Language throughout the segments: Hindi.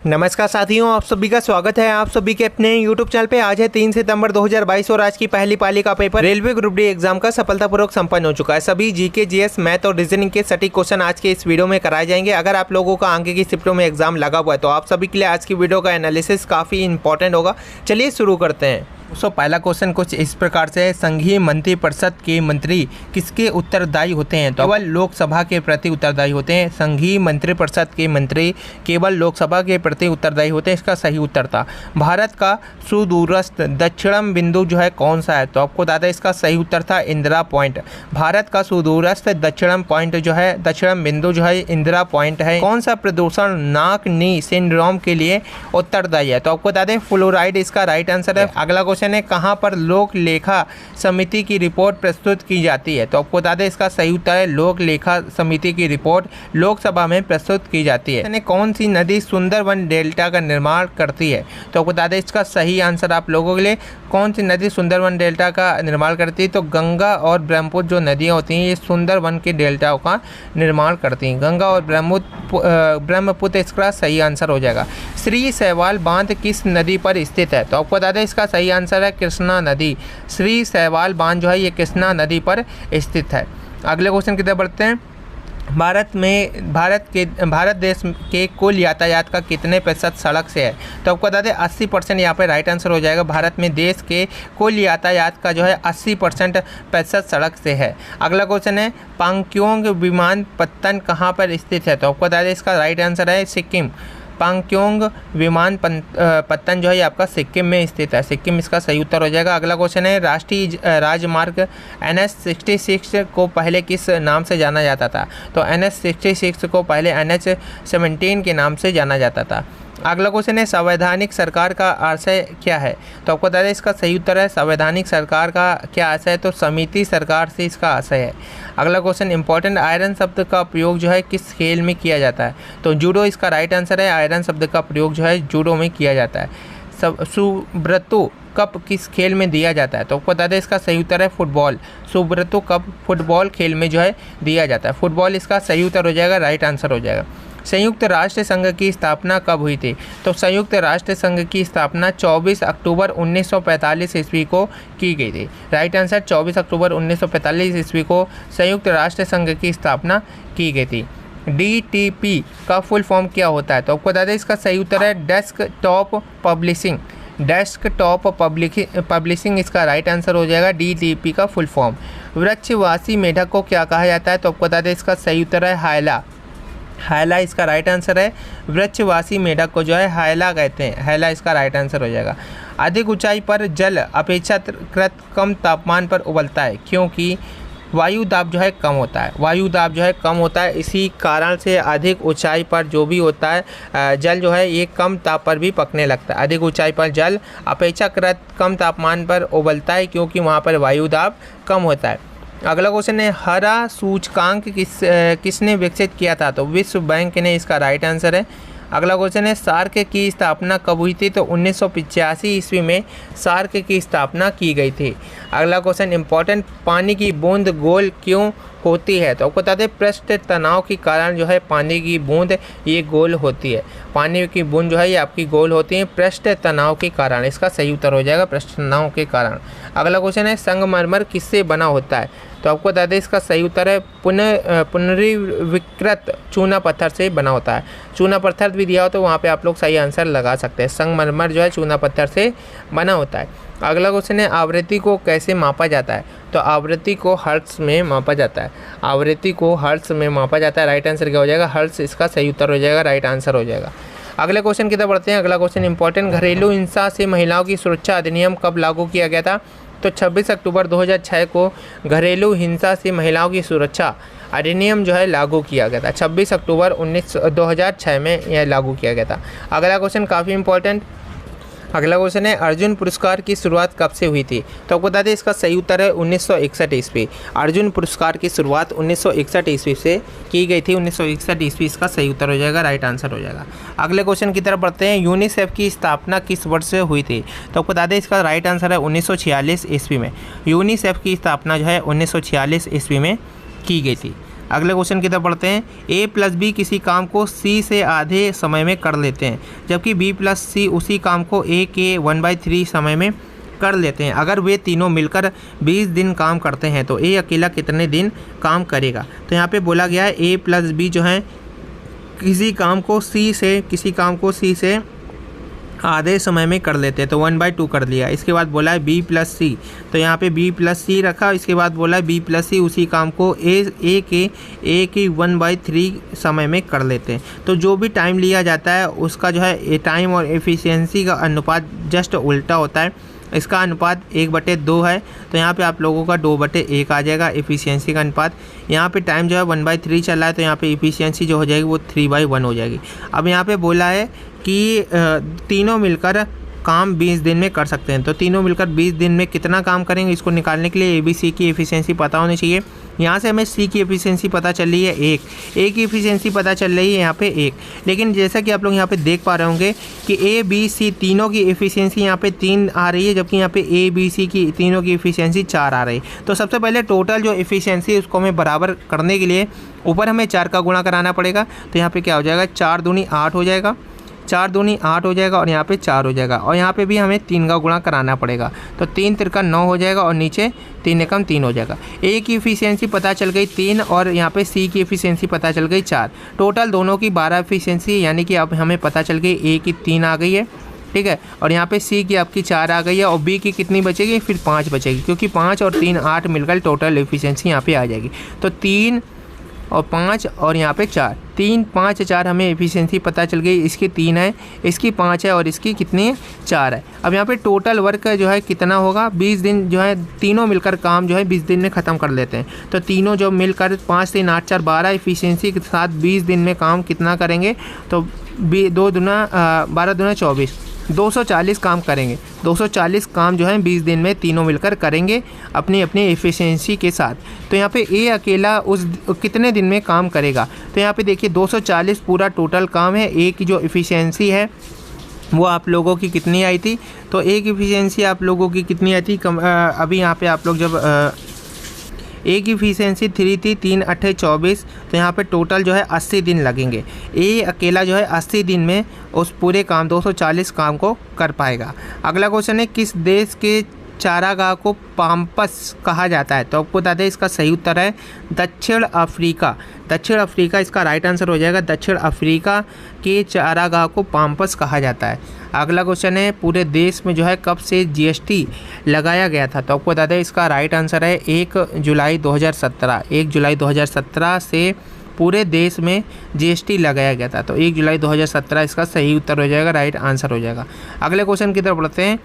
नमस्कार साथियों, आप सभी का स्वागत है आप सभी के अपने YouTube चैनल पे। आज है 3 सितंबर 2022 और आज की पहली पाली का paper railway group D exam का सफलतापूर्वक संपन्न हो चुका है। सभी जीके, जीएस, मैथ और रीजनिंग के सटीक क्वेश्चन आज के इस वीडियो में कराए जाएंगे। अगर आप लोगों का आगे की शिफ्टों में एग्जाम लगा हुआ है तो आप सभी के लिए आज की वीडियो का एनालिसिस काफ़ी इंपॉर्टेंट होगा। चलिए शुरू करते हैं। दोस्तों, पहला क्वेश्चन कुछ इस प्रकार से है, संघीय मंत्रिपरिषद के मंत्री किसके उत्तरदायी होते हैं? तो केवल लोकसभा के प्रति उत्तरदायी होते हैं। संघीय मंत्रिपरिषद के मंत्री केवल लोकसभा के प्रति उत्तरदायी होते हैं। इसका सही उत्तर था भारत का सुदूरस्थ दक्षिणम बिंदु जो है कौन सा है? तो आपको बता दें इसका सही उत्तर था इंदिरा पॉइंट। भारत का सुदूरस्थ दक्षिणम पॉइंट जो है, दक्षिणम बिंदु जो है इंदिरा पॉइंट है। कौन सा प्रदूषण नाक नी सिंड्रोम के लिए उत्तरदायी है? तो आपको बता दें फ्लोराइड इसका राइट आंसर है। अगला क्वेश्चन है, कहां पर लोक लेखा समिति की रिपोर्ट प्रस्तुत की जाती है? तो आपको बता दें इसका सही उत्तर है लोक लेखा समिति की रिपोर्ट लोकसभा में प्रस्तुत की जाती है। कौन सी नदी सुंदरवन डेल्टा का निर्माण करती है? तो आपको बता दें इसका सही आंसर आप लोगों के लिए, कौन सी नदी सुंदरवन डेल्टा का निर्माण करती है? तो गंगा और ब्रह्मपुत्र जो नदियाँ होती हैं ये सुंदरवन के डेल्टा का निर्माण करती हैं। गंगा और ब्रह्मपुत्र इसका सही आंसर हो जाएगा। श्री सहवाल बांध किस नदी पर स्थित है? तो आपको बता दें इसका सही आंसर है कृष्णा नदी। श्री सहवाल बांध जो है ये कृष्णा नदी पर स्थित है। अगले क्वेश्चन की तरफ बढ़ते हैं। भारत देश के कुल यातायात का कितने प्रतिशत सड़क से है? तो आपको बता दें 80% यहाँ पे राइट आंसर हो जाएगा। भारत में देश के कुल यातायात का जो है 80% सड़क से है। अगला क्वेश्चन है, पांगक्योंग विमानपत्तन कहाँ पर स्थित है? तो आपको बता दें इसका राइट आंसर है सिक्किम। पांगक्योंग विमानपत्तन जो है आपका सिक्किम में स्थित है। सिक्किम इसका सही उत्तर हो जाएगा। अगला क्वेश्चन है, राष्ट्रीय राजमार्ग NH-66 को पहले किस नाम से जाना जाता था? तो NH-66 को पहले NH-17 के नाम से जाना जाता था। अगला क्वेश्चन है, संवैधानिक सरकार का आशय क्या है? तो आपको बता दें इसका सही उत्तर है संवैधानिक सरकार का क्या आशय है? तो समिति सरकार से इसका आशय है। अगला क्वेश्चन इंपॉर्टेंट, आयरन शब्द का प्रयोग जो है किस खेल में किया जाता है? तो जूडो इसका राइट आंसर है। आयरन शब्द का प्रयोग जो है जूडो में किया जाता है। सुब्रतो कप किस खेल में दिया जाता है? तो आपको बता दें इसका सही उत्तर है फुटबॉल। सुब्रतो कप फुटबॉल खेल में जो है दिया जाता है। फुटबॉल इसका सही उत्तर हो जाएगा, राइट आंसर हो जाएगा। संयुक्त राष्ट्र संघ की स्थापना कब हुई थी? तो संयुक्त राष्ट्र संघ की स्थापना 24 अक्टूबर 1945 ईस्वी को की गई थी। राइट आंसर 24 अक्टूबर 1945 ईस्वी को संयुक्त राष्ट्र संघ की स्थापना की गई थी। DTP का फुल फॉर्म क्या होता है? तो आपको बता दें इसका सही उत्तर है डेस्कटॉप पब्लिशिंग। डेस्कटॉप पब्लिशिंग इसका राइट आंसर हो जाएगा DTP का फुल फॉर्म। वृक्षवासी मेढक को क्या कहा जाता है? तो आपको बता दें इसका सही उत्तर है हायला। हायला इसका राइट आंसर है। वृक्षवासी मेढक को जो है हायला कहते हैं। हायला इसका राइट आंसर हो जाएगा। अधिक ऊंचाई पर जल अपेक्षाकृत कम तापमान पर उबलता है क्योंकि वायु दाब जो है कम होता है। वायु दाब जो है कम होता है, इसी कारण से अधिक ऊंचाई पर जो भी होता है जल जो है ये कम ताप पर भी पकने लगता है। अधिक ऊंचाई पर जल अपेक्षाकृत कम तापमान पर उबलता है क्योंकि वहाँ पर वायु दाब कम होता है। अगला क्वेश्चन है, हरा सूचकांक किसने विकसित किया था? तो विश्व बैंक ने इसका राइट आंसर है। अगला क्वेश्चन है, सार्क की स्थापना कब हुई थी? तो 1985 ईस्वी में सार्क की स्थापना की गई थी। अगला क्वेश्चन इंपॉर्टेंट, पानी की बूंद गोल क्यों होती है? तो आपको बता दें पृष्ठ तनाव के कारण जो है पानी की बूंद ये गोल होती है। पानी की बूंद जो है ये आपकी गोल होती है पृष्ठ तनाव के कारण। इसका सही उत्तर हो जाएगा पृष्ठ तनाव के कारण। अगला क्वेश्चन है, संगमरमर किससे बना होता है? तो आपको बता दें इसका सही उत्तर है पुनर्विकृत चूना पत्थर से बना होता है। चूना पत्थर भी दिया हो तो वहाँ पे आप लोग सही आंसर लगा सकते हैं। संगमरमर जो है चूना पत्थर से बना होता है। अगला क्वेश्चन है, आवृत्ति को कैसे मापा जाता है? तो आवृत्ति को हर्ट्ज में मापा जाता है। आवृत्ति को हर्ट्ज में मापा जाता है। राइट आंसर क्या हो जाएगा? हर्ट्ज इसका सही उत्तर हो जाएगा, राइट आंसर हो जाएगा। अगले क्वेश्चन की तरफ बढ़ते हैं। अगला क्वेश्चन इंपॉर्टेंट, घरेलू हिंसा से महिलाओं की सुरक्षा अधिनियम कब लागू किया गया था? तो 26 अक्टूबर 2006 को घरेलू हिंसा से महिलाओं की सुरक्षा अधिनियम जो है लागू किया गया था। 26 अक्टूबर 2006 में यह लागू किया गया था। अगला क्वेश्चन काफ़ी इंपॉर्टेंट, अगला क्वेश्चन है, अर्जुन पुरस्कार की शुरुआत कब से हुई थी? तो आपको बता दें इसका सही उत्तर है 1961 ईस्वी। अर्जुन पुरस्कार की शुरुआत 1961 ईस्वी से की गई थी। 1961 ईस्वी इसका सही उत्तर हो जाएगा, राइट आंसर हो जाएगा। अगले क्वेश्चन की तरफ बढ़ते हैं। यूनिसेफ की स्थापना किस वर्ष से हुई थी? तो आपको बता दें इसका राइट आंसर है 1946 ईस्वी में। यूनिसेफ की स्थापना जो है 1946 ईस्वी में की गई थी। अगले क्वेश्चन की तरफ बढ़ते हैं। ए प्लस बी किसी काम को सी से आधे समय में कर लेते हैं, जबकि बी प्लस सी उसी काम को ए के 1/3 समय में कर लेते हैं। अगर वे तीनों मिलकर 20 दिन काम करते हैं तो ए अकेला कितने दिन काम करेगा। तो यहाँ पे बोला गया है ए प्लस बी जो है किसी काम को सी से आधे समय में कर लेते हैं, तो 1/2 कर लिया। इसके बाद बोला है बी प्लस सी, तो यहाँ पे बी प्लस सी रखा। इसके बाद बोला है बी प्लस सी उसी काम को ए के 1/3 समय में कर लेते हैं। तो जो भी टाइम लिया जाता है उसका जो है टाइम और एफिशिएंसी का अनुपात जस्ट उल्टा होता है। इसका अनुपात 1/2 है, तो यहाँ पे आप लोगों का 2/1 आ जाएगा एफिशिएंसी का अनुपात। यहाँ पे टाइम जो है 1/3 चल रहा है, तो यहाँ पे एफिशिएंसी जो हो जाएगी वो 3/1 हो जाएगी। अब यहाँ पे बोला है कि तीनों मिलकर काम 20 दिन में कर सकते हैं, तो तीनों मिलकर 20 दिन में कितना काम करेंगे, इसको निकालने के लिए ए बी सी की एफिशिएंसी पता होनी चाहिए। यहाँ से हमें सी की एफिशिएंसी पता चल रही है 1, ए की एफिशिएंसी पता चल रही है यहाँ पे 1। लेकिन जैसा कि आप लोग यहाँ पे देख पा रहे होंगे कि ए बी सी तीनों की एफिशिएंसी यहाँ पे 3 आ रही है, जबकि यहाँ पे ए बी सी की तीनों की एफिशिएंसी 4 आ रही है। तो सबसे पहले टोटल जो एफिशिएंसी उसको हमें बराबर करने के लिए ऊपर हमें 4 का गुणा कराना पड़ेगा। तो यहाँ पे क्या हो जाएगा, 4 दूनी 8 हो जाएगा, 4 दूनी 8 हो जाएगा और यहाँ पे 4 हो जाएगा, और यहाँ पे भी हमें 3 का गुणा कराना पड़ेगा। तो 3 तिरका 9 हो जाएगा और नीचे 3 एकम 3 हो जाएगा। ए की एफिशिएंसी पता चल गई 3 और यहाँ पे सी की एफिशिएंसी पता चल गई 4। टोटल दोनों की 12 एफिशिएंसी, यानी कि अब हमें पता चल गई ए की 3 आ गई है, ठीक है, और यहाँ पे सी की आपकी 4 आ गई है, और बी की कितनी बचेगी, फिर 5 बचेगी, क्योंकि 5 और 3 8 मिलकर टोटल एफिशिएंसी यहाँ पे आ जाएगी। तो 3 और 5 और यहाँ पे 4, 3 5 4 हमें एफिशिएंसी पता चल गई। इसकी 3 है, इसकी 5 है और इसकी कितनी है, 4 है। अब यहाँ पे टोटल वर्क जो है कितना होगा, 20 दिन जो है तीनों मिलकर काम जो है 20 दिन में ख़त्म कर लेते हैं। तो तीनों जो मिलकर 5 3 8 4 12 एफिशिएंसी के साथ 20 दिन में काम कितना करेंगे, तो 2 दूना 12 दूना 24, 240 काम करेंगे। 240 काम जो है 20 दिन में तीनों मिलकर करेंगे अपनी अपनी एफिशिएंसी के साथ। तो यहाँ पे ए अकेला उस कितने दिन में काम करेगा, तो यहाँ पे देखिए 240 पूरा टोटल काम है। ए की जो एफिशिएंसी है वो आप लोगों की कितनी आई थी, तो ए की एफिशिएंसी आप लोगों की कितनी आई थी, अभी यहाँ पे आप लोग जब ए की एफिशिएंसी 3 थी, 3 8 24, तो यहाँ पे टोटल जो है 80 दिन लगेंगे। ए अकेला जो है 80 दिन में उस पूरे काम 240 काम को कर पाएगा। अगला क्वेश्चन है किस देश के चारागाह को पाम्पस कहा जाता है, तो आपको बता दें इसका सही उत्तर है दक्षिण अफ्रीका। दक्षिण अफ्रीका इसका राइट आंसर हो जाएगा। दक्षिण अफ्रीका के चारागाह को पाम्पस कहा जाता है। अगला क्वेश्चन है पूरे देश में जो है कब से जीएसटी लगाया गया था, तो आपको बता दें इसका राइट आंसर है 1 जुलाई 2017। 1 जुलाई 2017 से पूरे देश में जीएसटी लगाया गया था, तो 1 जुलाई 2017 इसका सही उत्तर हो जाएगा, राइट आंसर हो जाएगा। अगले क्वेश्चन की तरफ बढ़ते हैं।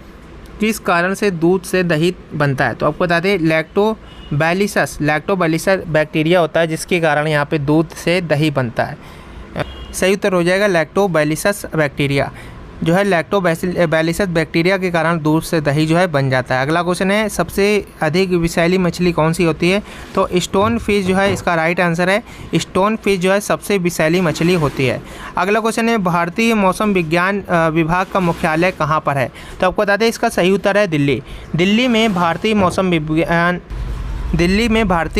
किस कारण से दूध से दही बनता है, तो आपको बता दें लैक्टोबैसिलस बैक्टीरिया होता है जिसके कारण यहाँ पे दूध से दही बनता है। सही उत्तर हो जाएगा लैक्टोबैसिलस बैक्टीरिया जो है, लैक्टोबैसिलस बैक्टीरिया के कारण दूध से दही जो है बन जाता है। अगला क्वेश्चन है सबसे अधिक विषैली मछली कौन सी होती है, तो स्टोन फिश जो है इसका राइट आंसर है। स्टोन फिश जो है सबसे विषैली मछली होती है। अगला क्वेश्चन है भारतीय मौसम विज्ञान विभाग का मुख्यालय कहाँ पर है, तो आपको बता दें इसका सही उत्तर है दिल्ली। दिल्ली में भारतीय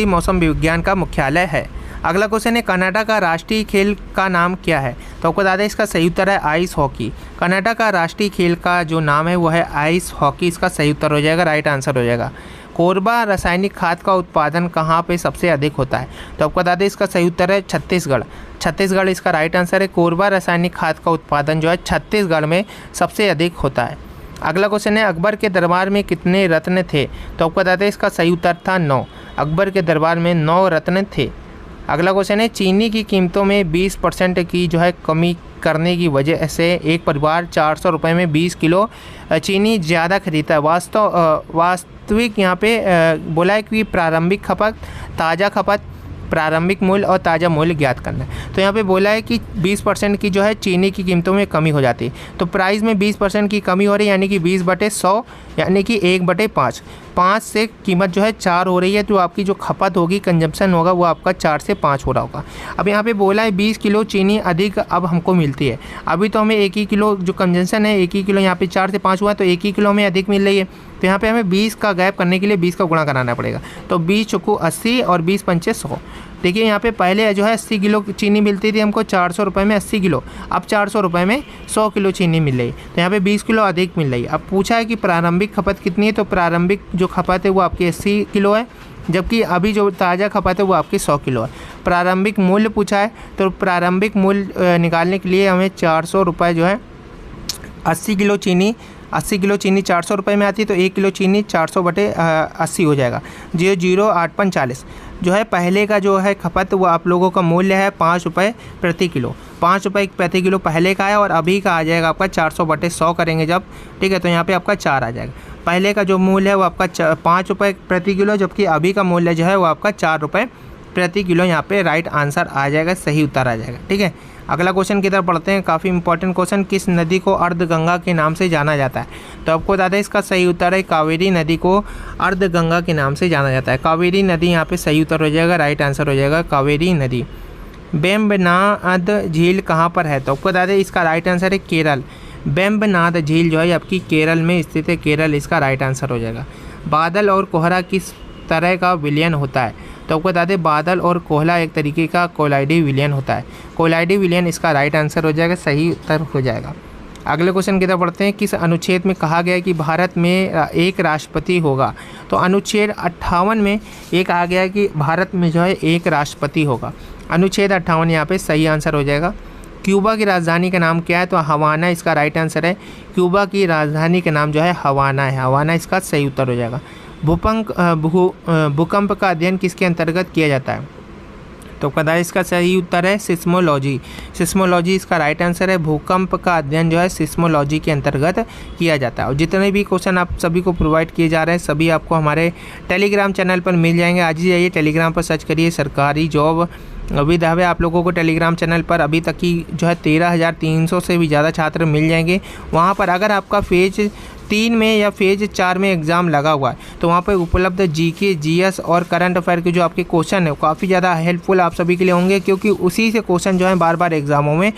मौसम विज्ञान का मुख्यालय है। अगला क्वेश्चन है कनाडा का राष्ट्रीय खेल का नाम क्या है, तो आपको बता दें इसका सही उत्तर है आइस हॉकी। कनाडा का राष्ट्रीय खेल का जो नाम है वो है आइस हॉकी, इसका सही उत्तर हो जाएगा, राइट आंसर हो जाएगा। कोरबा रासायनिक खाद का उत्पादन कहाँ पे सबसे अधिक होता है, तो आपको बता दें इसका सही उत्तर है छत्तीसगढ़। छत्तीसगढ़ इसका राइट आंसर है। कोरबा रासायनिक खाद का उत्पादन जो है छत्तीसगढ़ में सबसे अधिक होता है। अगला क्वेश्चन है अकबर के दरबार में कितने रत्न थे, तो आपको बता दें इसका सही उत्तर था 9। अकबर के दरबार में 9 रत्न थे। अगला क्वेश्चन है चीनी की कीमतों में 20% की जो है कमी करने की वजह से एक परिवार 400 रुपये में 20 किलो चीनी ज़्यादा खरीदता है। वास्तविक यहाँ पे बोला है कि प्रारंभिक खपत, ताज़ा खपत, प्रारंभिक मूल्य और ताज़ा मूल्य ज्ञात करना है। तो यहाँ पे बोला है कि 20% की जो है चीनी की कीमतों में कमी हो जाती है, तो प्राइस में 20% की कमी हो रही है, यानी कि 20/100 यानी कि 1/5। 5 से कीमत जो है 4 हो रही है, तो आपकी जो खपत होगी, कंजम्पशन होगा, वो आपका 4 से 5 हो रहा होगा। अब यहाँ पे बोला है 20 किलो चीनी अधिक अब हमको मिलती है। अभी तो हमें 1 ही किलो जो कंजम्पशन है, 1 ही किलो, यहाँ पे 4 से 5 हुआ है, तो 1 ही किलो हमें अधिक मिल रही है। तो यहाँ पे हमें 20 का गैप करने के लिए 20 का गुणा कराना पड़ेगा। तो 20 चौको 80 और 20 पंचे 100, देखिए यहाँ पे पहले जो है 80 किलो चीनी मिलती थी हमको 400 रुपये में 80 किलो, अब 400 रुपये में 100 किलो चीनी मिल रही, तो यहाँ पे 20 किलो अधिक मिल रही। अब पूछा है कि प्रारंभिक खपत कितनी है, तो प्रारंभिक जो खपत है वो आपकी 80 किलो है, जबकि अभी जो ताज़ा खपत है वो आपकी 100 किलो है। प्रारंभिक मूल्य पूछा है, तो प्रारंभिक मूल्य निकालने के लिए हमें 400 रुपये जो है 80 किलो चीनी 400 रुपये में आती है, तो 1 किलो चीनी 400/80 हो जाएगा। 0.0840 जो है पहले का जो है खपत वो आप लोगों का मूल्य है 5 रुपये प्रति किलो। 5 रुपये प्रति किलो पहले का है और अभी का आ जाएगा आपका 400/100 करेंगे जब, ठीक है, तो यहाँ पे आपका 4 आ जाएगा। पहले का जो मूल्य है वो आपका 5 रुपये प्रति किलो, जबकि अभी का मूल्य जो है वो आपका 4 रुपये प्रति किलो। यहाँ पे राइट आंसर आ जाएगा, सही उत्तर आ जाएगा, ठीक है। अगला क्वेश्चन की तरफ पढ़ते हैं, काफ़ी इंपॉर्टेंट क्वेश्चन। किस नदी को अर्धगंगा के नाम से जाना जाता है, तो आपको बता दें इसका सही उत्तर है कावेरी नदी को अर्धगंगा के नाम से जाना जाता है। कावेरी नदी यहाँ पे सही उत्तर हो जाएगा, राइट आंसर हो जाएगा कावेरी नदी। वेम्बनाद झील कहाँ पर है, तो आपको बता दें इसका राइट आंसर है केरल। वेम्बनाद झील जो है आपकी केरल में स्थित है, केरल इसका राइट आंसर हो जाएगा। बादल और कोहरा किस तरह का विलयन होता है, तो आपको बता दें बादल और कोहरा एक तरीके का कोलाइडी विलयन होता है। कोलाइडी विलयन इसका राइट आंसर हो जाएगा, सही उत्तर हो जाएगा। अगले क्वेश्चन की तरफ पढ़ते हैं, किस अनुच्छेद में कहा गया है कि भारत में एक राष्ट्रपति होगा, तो अनुच्छेद 58 में ये कहा गया है कि भारत में जो है एक राष्ट्रपति होगा। अनुच्छेद 58 यहाँ पे सही आंसर हो जाएगा। क्यूबा की राजधानी का नाम क्या है, तो हवाना इसका राइट आंसर है। क्यूबा की राजधानी का नाम जो है हवाना है, हवाना इसका सही उत्तर हो जाएगा। भूकंप का अध्ययन किसके अंतर्गत किया जाता है, तो पता है इसका सही उत्तर है सिस्मोलॉजी। सिस्मोलॉजी इसका राइट आंसर है। भूकंप का अध्ययन जो है सिस्मोलॉजी के अंतर्गत किया जाता है। और जितने भी क्वेश्चन आप सभी को प्रोवाइड किए जा रहे हैं सभी आपको हमारे टेलीग्राम चैनल पर मिल जाएंगे। आज ही जाइए टेलीग्राम पर सर्च करिए सरकारी जॉब विद हब। आप लोगों को टेलीग्राम चैनल पर अभी तक की जो है 13,300 से भी ज़्यादा छात्र मिल जाएंगे। वहाँ पर अगर आपका फेज 3 में या फेज 4 में एग्ज़ाम लगा हुआ है तो वहाँ पर उपलब्ध जीके, जीएस और करंट अफेयर के जो आपके क्वेश्चन है काफ़ी ज़्यादा हेल्पफुल आप सभी के लिए होंगे, क्योंकि उसी से क्वेश्चन जो है बार बार एग्ज़ामों में